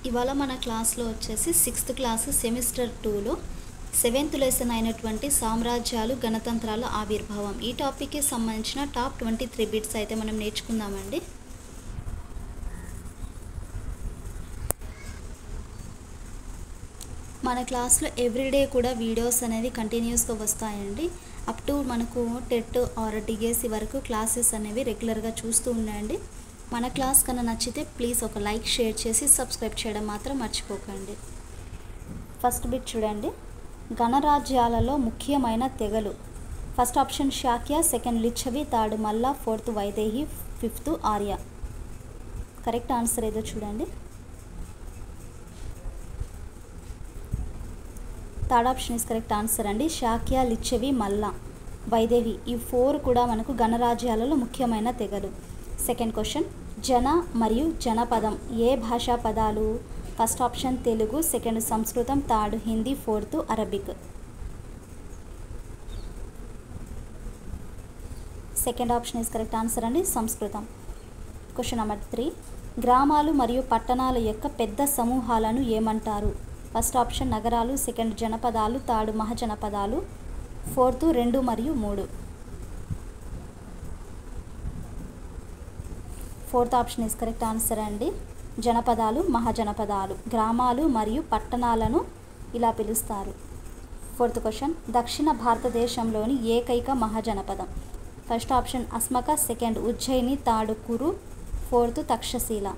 ఇవాళ మన క్లాస్లో వచ్చేసి 6th క్లాస్ సెమిస్టర్ 2లో 7th లెసన్ అయినటువంటి సామ్రాజ్యాలు గణతంత్రాల ఆవిర్భావం ఈ టాపిక్కి సంబంధించిన టాప్ 23 బిట్స్ అయితే మనం నేర్చుకుందామండి. మన క్లాస్లో ఎవ్రీడే కూడా వీడియోస్ అనేవి కంటిన్యూస్గా వస్తాయండి. అప్ టు మనకు టెట్ ఆర్ డిఎస్సి వరకు క్లాసెస్ అనేవి రెగ్యులర్గా చూస్తూ ఉండండి. మన క్లాస్ కన్నా నచ్చితే ప్లీజ్ ఒక లైక్ షేర్ చేసి సబ్స్క్రైబ్ చేయడం మాత్రం మర్చిపోకండి. ఫస్ట్ బిట్ చూడండి. గణరాజ్యాలలో ముఖ్యమైన తెగలు. First option Shakya, second Lichchavi, third మల్ల, fourth Vaidehi, fifth Arya. Correct answer ఏదో చూడండి. Third option is correct answer అండి. శాక్య, లిచ్చవి, మల్ల, వైదేహి ఈ 4 కూడా మనకు గణరాజ్యాలలో ముఖ్యమైన తెగలు. Second question. జన మరియు జనపదం ఏ భాషా పదాలు? First option Telugu, second Sanskrit, third Hindi, fourth Arabic. Second option is correct answer అండి, సంస్కృతం. Question number 3. గ్రామాలు మరియు పట్టణాల యొక్క పెద్ద సమూహాలను ఏమంటారు? ఫస్ట్ ఆప్షన్ నగరాలు, సెకండ్ జనపదాలు, థర్డ్ మహాజనపదాలు, ఫోర్త్ 2 మరియు 3. Fourth option is correct answer అండి. జనపదాలు, మహాజనపదాలు గ్రామాలు మరియు పట్టణాలను ఇలా పిలుస్తారు. Fourth question. దక్షిణ భారతదేశంలోని ఏకైక మహాజనపదం. First option Asmaka, second Ujjayini, third Kuru, fourth Takshashila.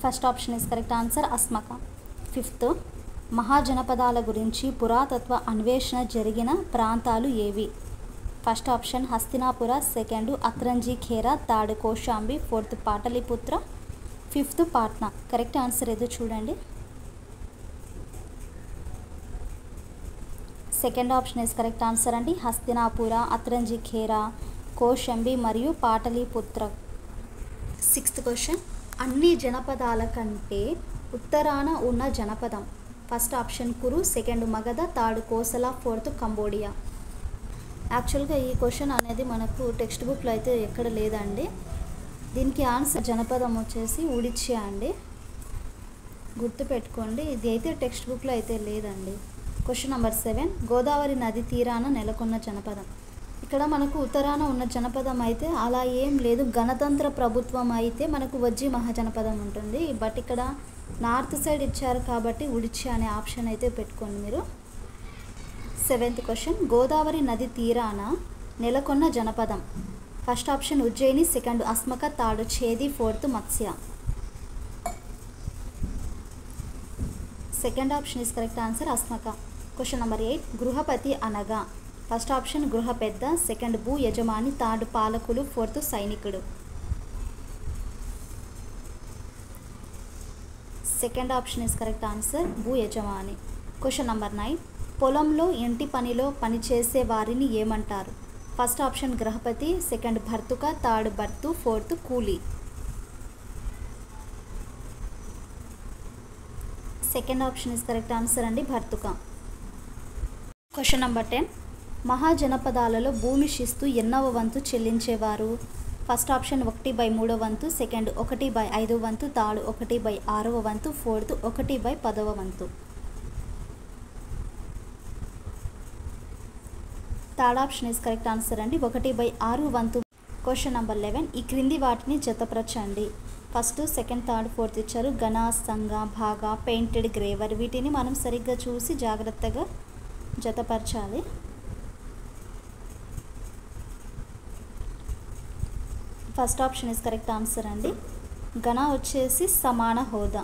First option is correct answer Asmaka. Fifth. మహాజనపదాల గురించి పురాతత్వ అన్వేషణ జరిగిన ప్రాంతాలు ఏవి? First option Hastinapura, second Atranji Khera, third Kaushambi, fourth Pataliputra, fifth Patna. Correct answer ఏదో చూడండి. Second option is correct answer అండి. హస్తినాపుర, అత్రంజీ ఖేరా, కోశంబి మరియు పాటలిపుత్ర. Sixth question. అన్ని జనపదాల కంటే ఉత్తరాన ఉన్న జనపదం. First option Kuru, second Magadha, third Kosala, fourth Cambodia. యాక్చువల్గా ఈ క్వశ్చన్ అనేది మనకు టెక్స్ట్ బుక్లో అయితే ఎక్కడ లేదండి. దీనికి ఆన్సర్ జనపదం వచ్చేసి ఉడిచ్యా అండి, గుర్తుపెట్టుకోండి. ఇది అయితే టెక్స్ట్ బుక్లో అయితే లేదండి. Question number 7. గోదావరి నది తీరాన నెలకొన్న జనపదం. ఇక్కడ మనకు ఉత్తరాన ఉన్న జనపదం అయితే అలా ఏం లేదు. గణతంత్ర ప్రభుత్వం అయితే మనకు వజ్జి మహాజనపదం ఉంటుంది. బట్ ఇక్కడ నార్త్ సైడ్ ఇచ్చారు కాబట్టి ఉడిచ్యా అనే ఆప్షన్ అయితే పెట్టుకోండి మీరు. 7th question. గోదావరి నది తీరాన నెలకొన్న జనపదం. First option Ujjayini, second Asmaka, third Chedi, fourth Matsya. Second option is correct answer Asmaka. Question number 8. గృహపతి అనగా? ఫస్ట్ ఆప్షన్ గృహ పెద్ద, సెకండ్ భూ యజమాని, థర్డ్ పాలకులు, ఫోర్త్ సైనికుడు. Second option is correct answer భూ యజమాని. Question number 9. పొలంలో ఇంటి పనిలో పనిచేసే వారిని ఏమంటారు? ఫస్ట్ ఆప్షన్ గృహపతి, సెకండ్ భర్తుక, థర్డ్ భర్తు, ఫోర్త్ కూలీ. Second option is correct answer అండి భర్తుక. Question number 10. మహాజనపదాలలో భూమి శిస్తు ఎన్నవ వంతు చెల్లించేవారు? ఫస్ట్ ఆప్షన్ 1/3 వంతు, సెకండ్ 1/5 వంతు, థర్డ్ 1/6 వంతు, ఫోర్త్ 1/10 వంతు. Third option is correct answer అండి 1/6 వంతు. Question number 11. ఈ క్రింది వాటిని జతపరచండి. ఫస్ట్, సెకండ్, థర్డ్, ఫోర్త్ ఇచ్చారు. ఘన, సంగ, భాగ, పెయింటెడ్, గ్రేవర్ వీటిని మనం సరిగ్గా చూసి జాగ్రత్తగా జతపరచాలి. First option is correct answer అండి. ఘన వచ్చేసి సమాన హోదా,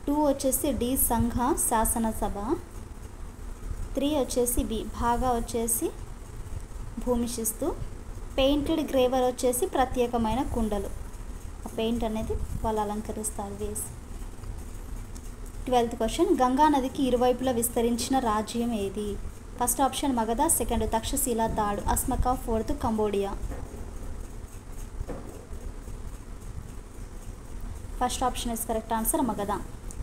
2 వచ్చేసి డి సంఘ శాసనసభ, 3 వచ్చేసి బి భాగా వచ్చేసి భూమి శిస్తు, పెయింటెడ్ గ్రేవర్ వచ్చేసి ప్రత్యేకమైన కుండలు. ఆ పెయింట్ అనేది వాళ్ళు అలంకరిస్తారు వేసి. 12th question. గంగా నదికి ఇరువైపులా విస్తరించిన రాజ్యం ఏది? First option Magadha, second Takshashila, third Asmaka, fourth Cambodia. First option is correct answer Magadha.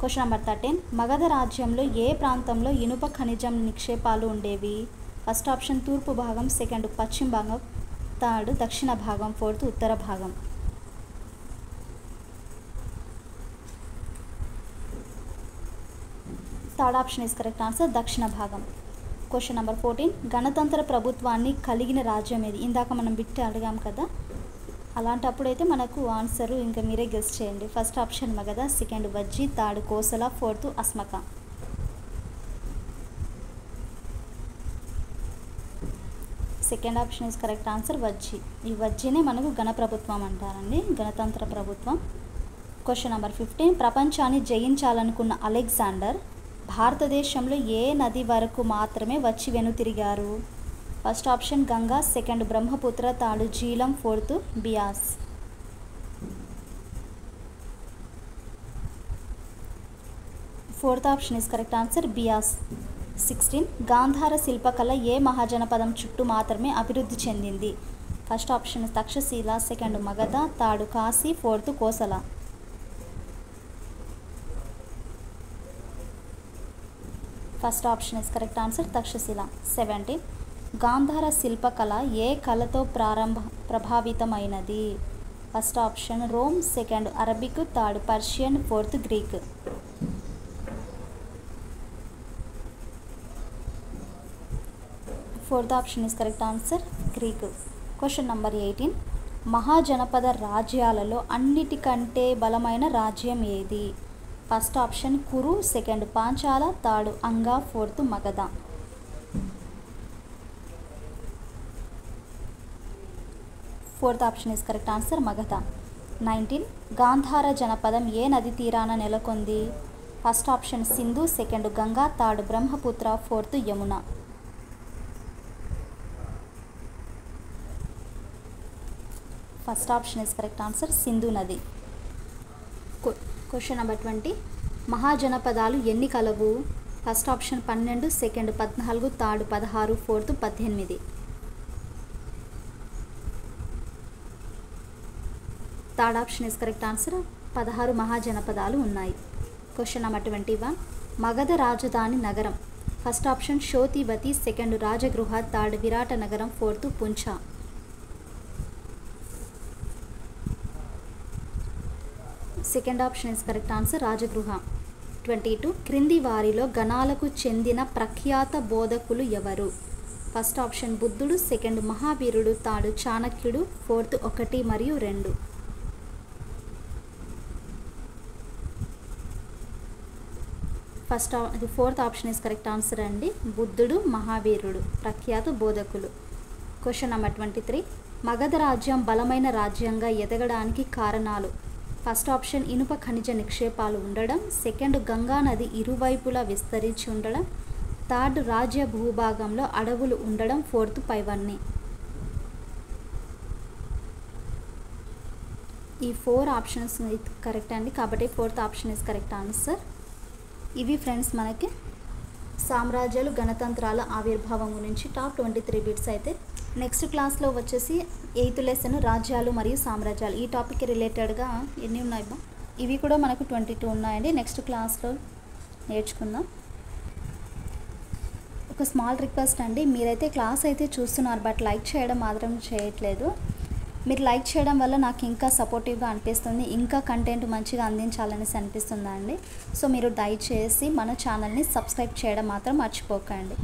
Question number 13 Magadha రాజ్యంలో ఏ ప్రాంతంలో ఇనుప ఖనిజం నిక్షేపాలు ఉండేవి? ఫస్ట్ ఆప్షన్ తూర్పు భాగం, సెకండ్ పశ్చిమ భాగం, థర్డ్ దక్షిణ భాగం, ఫోర్త్ ఉత్తర భాగం. Third option is correct answer, దక్షిణ భాగం. క్వశ్చన్ నెంబర్ 14 గణతంత్ర ప్రభుత్వాన్ని కలిగిన రాజ్యం ఏది? ఇందాక మనం బిట్ అడిగాం కదా, అలాంటప్పుడైతే మనకు ఆన్సరు ఇంకా మీరే గెస్ చేయండి. First option Magadha, second Vajji, third Kosala, fourth Asmaka. Second option is correct answer, Vajji. ఈ వజ్జినే మనకు గణప్రభుత్వం అంటారండి, గణతంత్ర ప్రభుత్వం. క్వశ్చన్ నెంబర్ 15 ప్రపంచాన్ని జయించాలనుకున్న అలెగ్జాండర్ భారతదేశంలో ఏ నది వరకు మాత్రమే వచ్చి వెనుతిరిగారు? First option Ganga, second Brahmaputra, third Jhelum, fourth Beas. Fourth option is correct answer, Beas. 16 Gandhara శిల్పకళ ఏ మహాజనపదం చుట్టూ మాత్రమే అభివృద్ధి చెందింది? First option Takshashila, second Magadha, third Kashi, fourth Kosala. First option is correct answer, Takshashila. 17 Gandhara శిల్పకళ ఏ కళతో ప్రభావితమైనది? First option Rome, second Arabic, third Persian, fourth Greek. Fourth option is correct answer, Greek. Question number 18 మహాజనపద రాజ్యాలలో అన్నిటికంటే బలమైన రాజ్యం ఏది? First option Kuru, second Panchala, third Anga, fourth Magadha. Fourth option is correct answer, Magadha. 19 Gandhara జనపదం ఏ నది తీరాన నెలకొంది? First option Sindhu, second Ganga, third Brahmaputra, fourth Yamuna. First option is correct answer, Sindhu నది. క్వశ్చన్ నెంబర్ 20 మహాజనపదాలు ఎన్ని కలవు? First option 12, second 14, third 16, fourth 18. Third option is correct answer, 16 మహాజనపదాలు ఉన్నాయి. క్వశ్చన్ నెంబర్ 21 మగధ రాజధాని నగరం. First option Shotivati, second Rajagriha, third Virata నగరం, ఫోర్త్ పుంచ. Second option is correct answer, Rajagriha. 22 క్రింది వారిలో గణాలకు చెందిన ప్రఖ్యాత బోధకులు ఎవరు? ఫస్ట్ ఆప్షన్ బుద్ధుడు, సెకండ్ మహావీరుడు, థర్డ్ చాణక్యుడు, ఫోర్త్ 1 మరియు 2. Fourth option is correct answer అండి, బుద్ధుడు, మహావీరుడు ప్రఖ్యాత బోధకులు. క్వశ్చన్ నెంబర్ 23 మగధ రాజ్యం బలమైన రాజ్యంగా ఎదగడానికి కారణాలు? ఫస్ట్ ఆప్షన్ ఇనుప ఖనిజ నిక్షేపాలు ఉండడం, సెకండ్ గంగా నది ఇరువైపులా విస్తరించి ఉండడం, థర్డ్ రాజ్య భూభాగంలో అడవులు ఉండడం, ఫోర్త్ పైవన్నీ. ఈ 4 ఆప్షన్స్ కరెక్ట్ అండి, కాబట్టి fourth option is correct answer. ఇవి ఫ్రెండ్స్ మనకి సామ్రాజ్యాలు, గణతంత్రాల ఆవిర్భావం గురించి టాప్ 23 బిట్స్. అయితే నెక్స్ట్ క్లాస్లో వచ్చేసి 8th లెసన్ రాజ్యాలు మరియు సామ్రాజ్యాలు, ఈ టాపిక్కి రిలేటెడ్గా ఎన్ని ఉన్నాయి బా, ఇవి కూడా మనకు 22 ఉన్నాయండి. నెక్స్ట్ క్లాస్లో నేర్చుకుందాం. ఒక స్మాల్ రిక్వెస్ట్ అండి, మీరైతే క్లాస్ అయితే చూస్తున్నారు బట్ లైక్ చేయడం మాత్రం చేయట్లేదు. మీరు లైక్ చేయడం వల్ల నాకు ఇంకా సపోర్టివ్గా అనిపిస్తుంది, ఇంకా కంటెంట్ మంచిగా అందించాలనేసి అనిపిస్తుందండి. సో మీరు దయచేసి మన ఛానల్ని సబ్స్క్రైబ్ చేయడం మాత్రం మర్చిపోకండి.